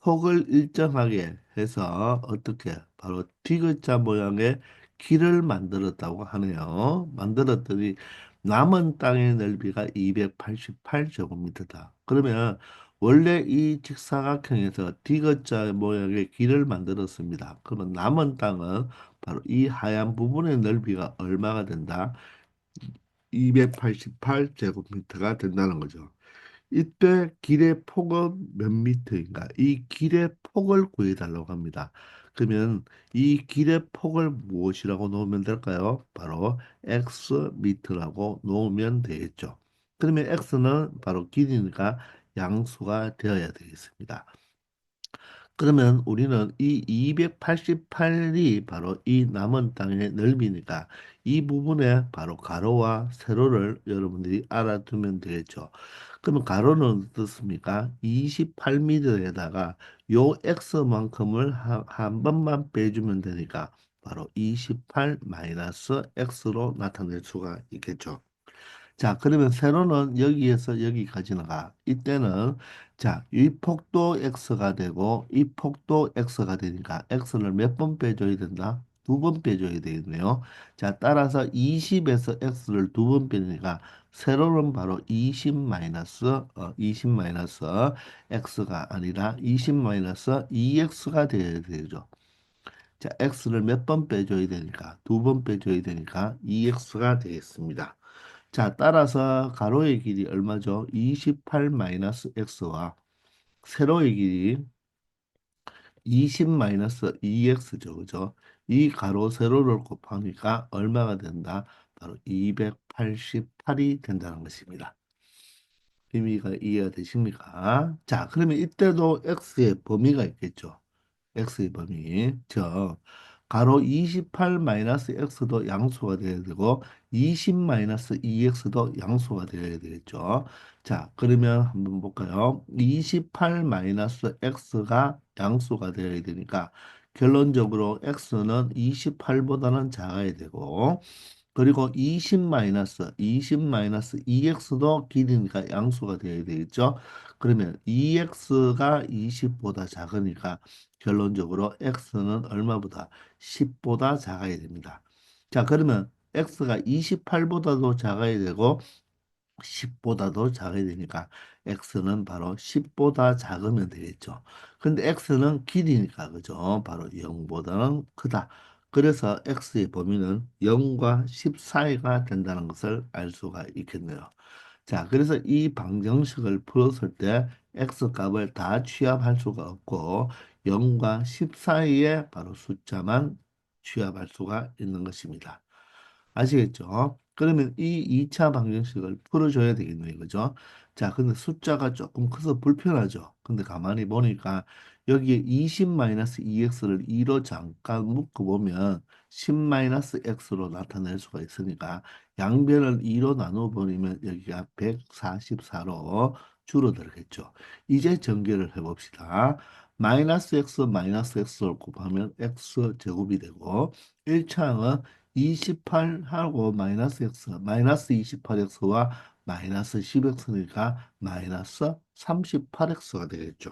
폭을 일정하게 해서 어떻게 바로 T자 모양의 길을 만들었다고 하네요. 만들었더니 남은 땅의 넓이가 288제곱미터다. 그러면 원래 이 직사각형에서 T자 모양의 길을 만들었습니다. 그러면 남은 땅은 바로 이 하얀 부분의 넓이가 얼마가 된다? 288제곱미터가 된다는 거죠. 이때 길의 폭은 몇 미터인가? 이 길의 폭을 구해달라고 합니다. 그러면 이 길의 폭을 무엇이라고 놓으면 될까요? 바로 x 미터라고 놓으면 되겠죠. 그러면 x는 바로 길이니까 양수가 되어야 되겠습니다. 그러면 우리는 이 288이 바로 이 남은 땅의 넓이니까 이 부분에 바로 가로와 세로를 여러분들이 알아두면 되겠죠. 그러면 가로는 어떻습니까? 28m에다가 요 x만큼을 한 번만 빼주면 되니까 바로 28 마이너스 x로 나타낼 수가 있겠죠. 자, 그러면 세로는 여기에서 여기까지는 가. 이때는 자, 이 폭도 x가 되고 이 폭도 x가 되니까 x를 몇 번 빼줘야 된다? 두 번 빼줘야 되겠네요. 자, 따라서 20에서 x를 두 번 빼니까 세로는 바로 20 마이너스 x가 아니라 20 마이너스 2x가 되어야 되죠. 자, x를 몇 번 빼줘야 되니까 두 번 빼줘야 되니까 2x가 되겠습니다. 자, 따라서 가로의 길이 얼마죠? 28 마이너스 x와 세로의 길이 20 마이너스 2x죠. 그죠? 이 가로 세로를 곱하니까 얼마가 된다? 바로 288이 된다는 것입니다. 의미가 이해가 되십니까? 자, 그러면 이때도 x의 범위가 있겠죠. x의 범위. 저 가로 28 마이너스 x도 양수가 되어야 되고 20 마이너스 2x도 양수가 되어야 되겠죠. 자, 그러면 한번 볼까요? 28 마이너스 x가 양수가 되어야 되니까 결론적으로 x는 28보다는 작아야 되고 그리고 20 마이너스 2x도 길이니까 양수가 되어야 되겠죠. 그러면 2x가 20보다 작으니까 결론적으로 x는 얼마보다 10보다 작아야 됩니다. 자, 그러면 x가 28보다도 작아야 되고 10보다도 작아야 되니까 x는 바로 10보다 작으면 되겠죠. 근데 x는 길이니까 그죠? 바로 0보다는 크다. 그래서 x의 범위는 0과 10 사이가 된다는 것을 알 수가 있겠네요. 자, 그래서 이 방정식을 풀었을 때 x 값을 다 취합할 수가 없고 0과 10 사이에 바로 숫자만 취합할 수가 있는 것입니다. 아시겠죠? 그러면 이 2차 방정식을 풀어줘야 되겠네요. 그죠? 자, 근데 숫자가 조금 커서 불편하죠? 근데 가만히 보니까 여기에 20-2x를 2로 잠깐 묶어보면 10-x로 나타낼 수가 있으니까 양변을 2로 나눠 버리면 여기가 144로 줄어들겠죠. 이제 전개를 해봅시다. 마이너스 x를 곱하면 x 제곱이 되고 1차항은 28하고 마이너스 x, 마이너스 28x와 마이너스 10x니까 마이너스 38x가 되겠죠.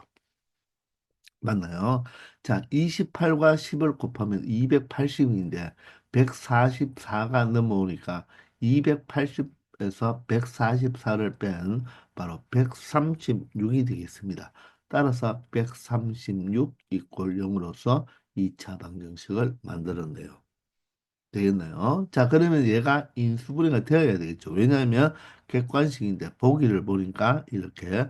맞나요? 자, 28과 10을 곱하면 280인데 144가 넘어오니까 280에서 144를 뺀 바로 136이 되겠습니다. 따라서 136 이꼴 0으로서 2차 방정식을 만들었네요. 되겠나요? 자, 그러면 얘가 인수분해가 되어야 되겠죠. 왜냐하면 객관식인데 보기를 보니까 이렇게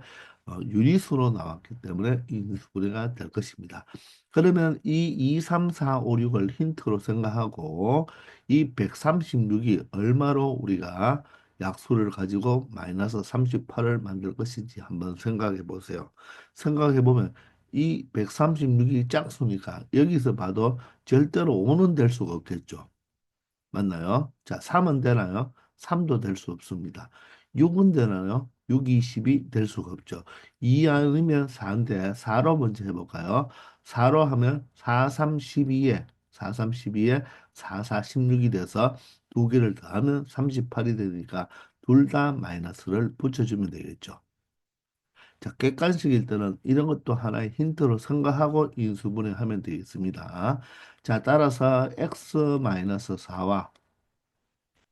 유리수로 나왔기 때문에 인수분해가 될 것입니다. 그러면 이 2, 3, 4, 5, 6을 힌트로 생각하고 이 136이 얼마로 우리가 약수를 가지고 마이너스 38을 만들 것인지 한번 생각해 보세요. 생각해 보면 이 136이 짝수니까 여기서 봐도 절대로 5는 될 수가 없겠죠. 맞나요? 자, 3은 되나요? 3도 될 수 없습니다. 6은 되나요? 6, 20이 될 수가 없죠. 2 아니면 4인데 4로 먼저 해볼까요? 4로 하면 4, 3, 12에 4, 3, 12에 4, 4, 16이 돼서 두 개를 더하면 38이 되니까 둘 다 마이너스를 붙여주면 되겠죠. 자, 객관식일 때는 이런 것도 하나의 힌트로 생각하고 인수분해하면 되겠습니다. 자, 따라서 x-4와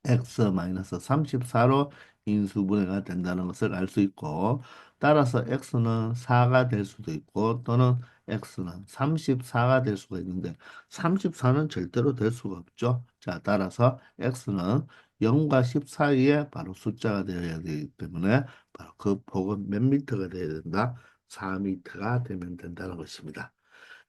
x-34로 인수분해가 된다는 것을 알 수 있고, 따라서 x는 4가 될 수도 있고 또는 x는 34가 될 수가 있는데 34는 절대로 될 수가 없죠. 자, 따라서 x는 0과 10 사이에 바로 숫자가 되어야 되기 때문에 바로 그 폭은 몇 미터가 되어야 된다? 4미터가 되면 된다는 것입니다.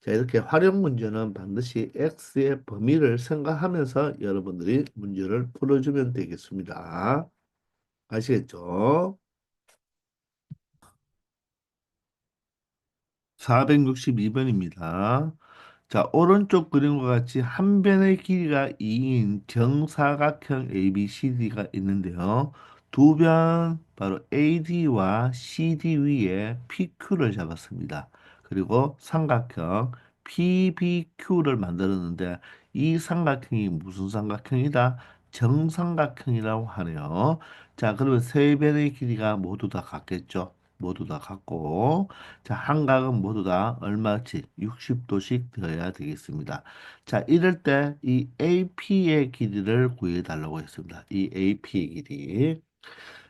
자, 이렇게 활용 문제는 반드시 X의 범위를 생각하면서 여러분들이 문제를 풀어주면 되겠습니다. 아시겠죠? 462번입니다. 자, 오른쪽 그림과 같이 한 변의 길이가 2인 정사각형 ABCD가 있는데요. 두 변, 바로 AD와 CD 위에 PQ를 잡았습니다. 그리고 삼각형 PBQ를 만들었는데 이 삼각형이 무슨 삼각형이다? 정삼각형이라고 하네요. 자, 그러면 세 변의 길이가 모두 다 같겠죠? 모두 다 같고 자, 한각은 모두 다 얼마치? 60도씩 되어야 되겠습니다. 자, 이럴 때 이 AP의 길이를 구해 달라고 했습니다. 이 AP의 길이.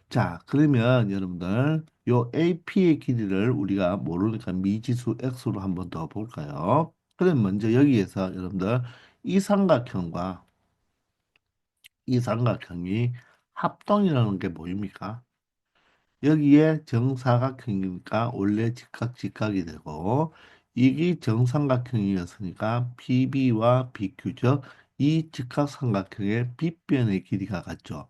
자, 그러면 여러분들 요 AP의 길이를 우리가 모르니까 미지수 X로 한번 더 볼까요? 그럼 먼저 여기에서 여러분들 이 삼각형과 이 삼각형이 합동이라는 게 보입니까? 여기에 정사각형이니까 원래 직각이 되고 이게 정삼각형이었으니까 PB와 BQ 이 직각삼각형의 빗변의 길이가 같죠.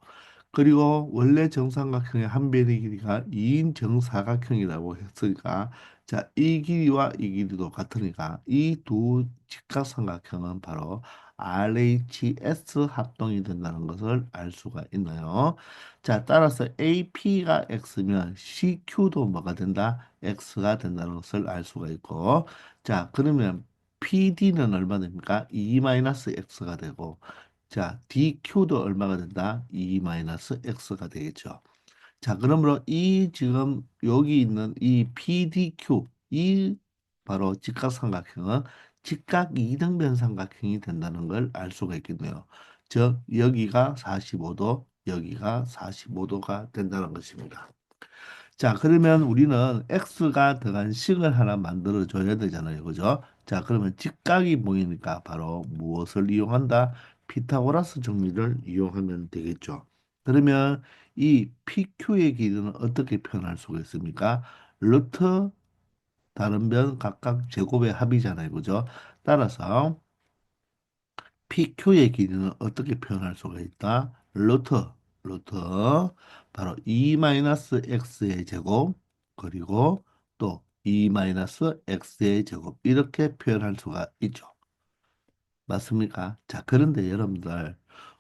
그리고 원래 정삼각형의 한 변의 길이가 2인 정사각형이라고 했으니까 자, 이 길이와 이 길이도 같으니까 이 두 직각삼각형은 바로 RHS 합동이 된다는 것을 알 수가 있나요? 자, 따라서 AP가 X면 CQ도 뭐가 된다? X가 된다는 것을 알 수가 있고 자, 그러면 PD는 얼마 됩니까? 2-X가 되고 자, DQ도 얼마가 된다? 2-X가 되겠죠. 자, 그러므로 이 지금 여기 있는 이 PDQ, 이 바로 직각삼각형은 직각 이등변 삼각형이 된다는 걸 알 수가 있겠네요. 즉, 여기가 45도, 여기가 45도가 된다는 것입니다. 자, 그러면 우리는 x가 들어간 식을 하나 만들어 줘야 되잖아요. 그죠? 자, 그러면 직각이 보이니까 바로 무엇을 이용한다? 피타고라스 정리를 이용하면 되겠죠. 그러면 이 PQ의 길이는 어떻게 표현할 수가 있습니까? 루트 다른 변 각각 제곱의 합이잖아요. 그죠? 따라서 PQ의 길이는 어떻게 표현할 수가 있다? 루트 바로 2-x의 제곱 그리고 또 2-x의 제곱 이렇게 표현할 수가 있죠. 맞습니까? 자, 그런데 여러분들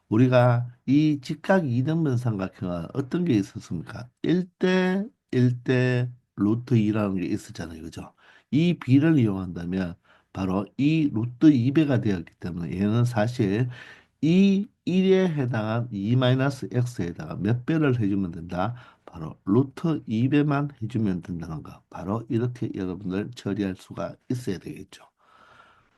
우리가 이 직각 이등변 삼각형은 어떤 게 있었습니까? 1대 1대 루트 2라는 게 있었잖아요. 그죠? 이 비를 이용한다면 바로 이 루트 2배가 되었기 때문에 얘는 사실 이 1에 해당한 2-x에다가 몇 배를 해주면 된다? 바로 루트 2배만 해주면 된다는 거. 바로 이렇게 여러분들 처리할 수가 있어야 되겠죠.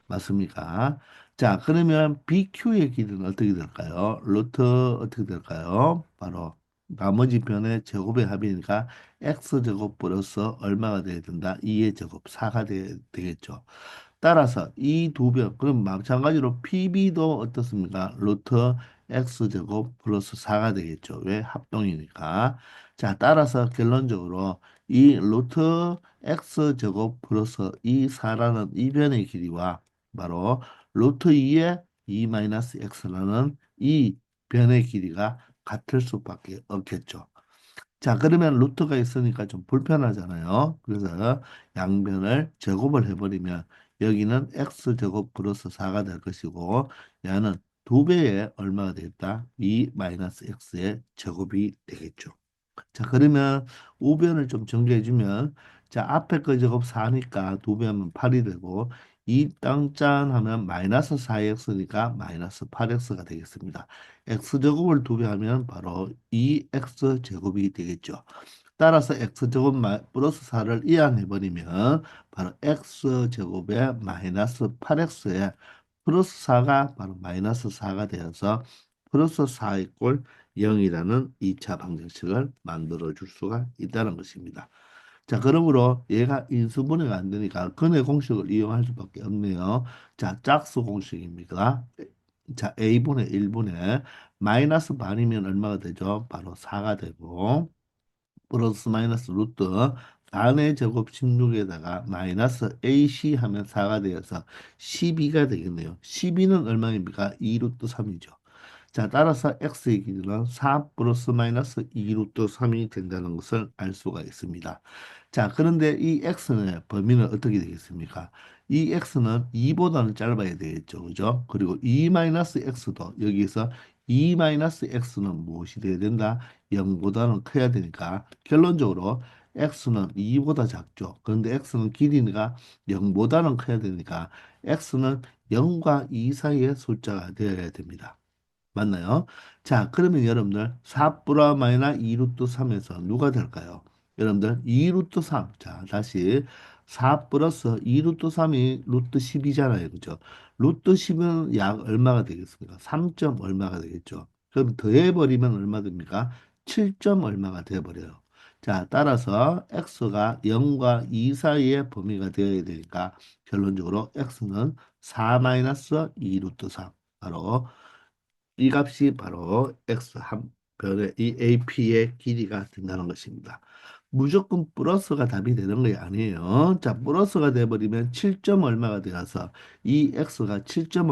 맞습니까? 자, 그러면 BQ의 길이는 어떻게 될까요? 루트 어떻게 될까요? 바로 나머지 변의 제곱의 합이니까 x제곱 플러스 얼마가 돼야 된다? 2의 제곱 4가 되겠죠. 따라서 이 두 변, 그럼 마찬가지로 PB도 어떻습니까? 루트 x제곱 플러스 4가 되겠죠. 왜? 합동이니까. 자, 따라서 결론적으로 이 루트 x제곱 플러스 이 4라는 이 변의 길이와 바로 루트 2의 2-x라는 이 변의 길이가 같을 수밖에 없겠죠. 자, 그러면 루트가 있으니까 좀 불편하잖아요. 그래서 양변을 제곱을 해버리면 여기는 x제곱 플러스 4가 될 것이고 얘는 두 배에 얼마가 되겠다? 2-x의 제곱이 되겠죠. 자, 그러면 우변을 좀 정리해 주면 자, 앞에 거 제곱 4니까 두 배하면 8이 되고 이 땅짠 하면 마이너스 4x니까 마이너스 8x가 되겠습니다. x제곱을 두 배 하면 바로 2x 제곱이 되겠죠. 따라서 x제곱 플러스 4를 이항해버리면 바로 x제곱에 마이너스 8x에 플러스 4가 바로 마이너스 4가 되어서 플러스 4 이꼴 0이라는 2차 방정식을 만들어 줄 수가 있다는 것입니다. 자, 그러므로 얘가 인수분해가 안 되니까 근해 공식을 이용할 수밖에 없네요. 자, 짝수 공식입니다. 자, a분의 1분의 마이너스 반이면 얼마가 되죠? 바로 4가 되고 플러스 마이너스 루트 4의 제곱 16에다가 마이너스 AC 하면 4가 되어서 12가 되겠네요. 12는 얼마입니까? 2 루트 3이죠. 자, 따라서 x의 길이는 4 플러스 마이너스 2 루트 3이 된다는 것을 알 수가 있습니다. 자, 그런데 이 x는 범위는 어떻게 되겠습니까? 이 x는 2보다는 짧아야 되겠죠. 그죠? 그리고 2 마이너스 x도 여기서 2 마이너스 x는 무엇이 돼야 된다? 0보다는 커야 되니까 결론적으로 x는 2보다 작죠. 그런데 x는 길이가 0보다는 커야 되니까 x는 0과 2 사이의 숫자가 되어야 됩니다. 맞나요? 자, 그러면 여러분들 4 플러 마이너 2 루트 3에서 누가 될까요? 여러분들 2 루트 3. 자, 다시 4 플러스 2 루트 3이 루트 10이잖아요. 그죠? 루트 10은 약 얼마가 되겠습니까? 3점 얼마가 되겠죠? 그럼 더해버리면 얼마 됩니까? 7점 얼마가 돼버려요. 자, 따라서 x가 0과 2 사이의 범위가 되어야 되니까 결론적으로 x는 4 마이너스 2 루트 3. 바로 이 값이 바로 x 한 변의 이 AP의 길이가 된다는 것입니다. 무조건 플러스가 답이 되는 게 아니에요. 자, 플러스가 돼버리면 7점 얼마가 되어서 이 x가 7점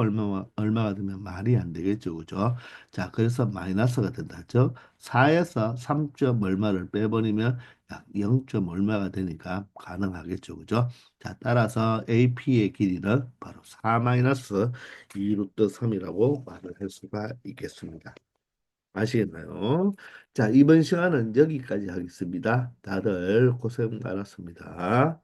얼마가 되면 말이 안 되겠죠. 그죠? 자, 그래서 마이너스가 된다. 즉, 4에서 3점 얼마를 빼버리면 약 0점 얼마가 되니까 가능하겠죠. 그죠? 자, 따라서 AP의 길이는 바로 4 마이너스 2 루트 3이라고 말을 할 수가 있겠습니다. 아시겠나요? 자, 이번 시간은 여기까지 하겠습니다. 다들 고생 많았습니다.